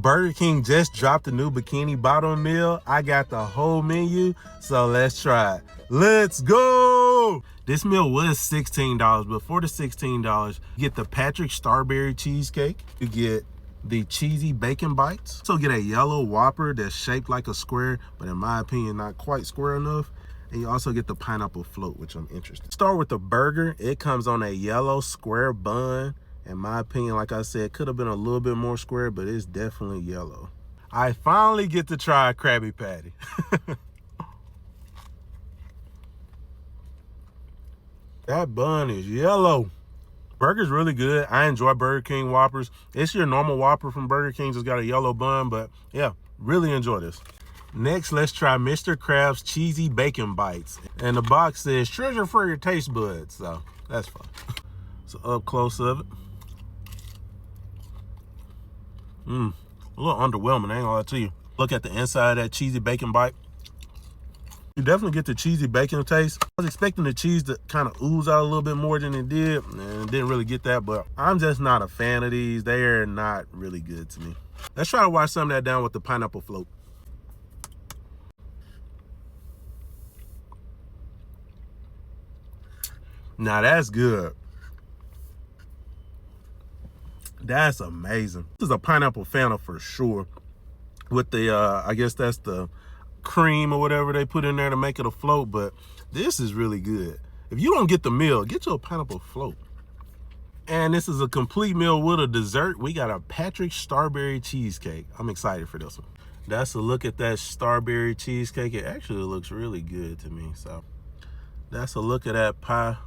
Burger King just dropped the new Bikini Bottom Meal. I got the whole menu, so let's try it. Let's go! This meal was $16, but for the $16, you get the Patrick Starberry Cheesecake. You get the cheesy bacon bites. So get a yellow Whopper that's shaped like a square, but in my opinion, not quite square enough. And you also get the pineapple float, which I'm interested in. Start with the burger. It comes on a yellow square bun. In my opinion, like I said, could have been a little bit more square, but it's definitely yellow. I finally get to try a Krabby Patty. That bun is yellow. Burger's really good. I enjoy Burger King Whoppers. It's your normal Whopper from Burger King, just got a yellow bun, but yeah, really enjoy this. Next, let's try Mr. Krabs Cheesy Bacon Bites. And the box says, treasure for your taste buds, so that's fun. So up close of it. A little underwhelming, I ain't gonna lie to you. Look at the inside of that cheesy bacon bite. You definitely get the cheesy bacon taste. I was expecting the cheese to kind of ooze out a little bit more than it did, and didn't really get that, but I'm just not a fan of these. They're not really good to me. Let's try to wash some of that down with the pineapple float. Now that's good. That's amazing. This is a pineapple Fanta for sure. With the, I guess that's the cream or whatever they put in there to make it a float, but this is really good. If you don't get the meal, get you a pineapple float. And this is a complete meal with a dessert. We got a Patrick Starberry Cheesecake. I'm excited for this one. That's a look at that Starberry Cheesecake. It actually looks really good to me. So that's a look at that pie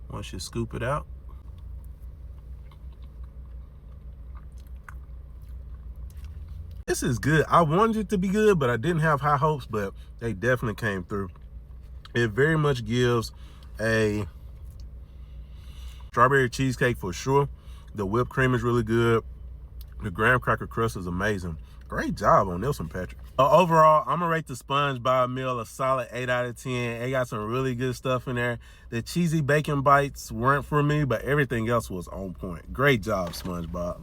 once you scoop it out. This is good. I wanted it to be good, but I didn't have high hopes, but they definitely came through. It very much gives a strawberry cheesecake for sure. The whipped cream is really good. The graham cracker crust is amazing. Great job on this one, Patrick. Overall, I'm gonna rate the SpongeBob meal a solid 8 out of 10. It got some really good stuff in there. The cheesy bacon bites weren't for me, but everything else was on point. Great job, SpongeBob.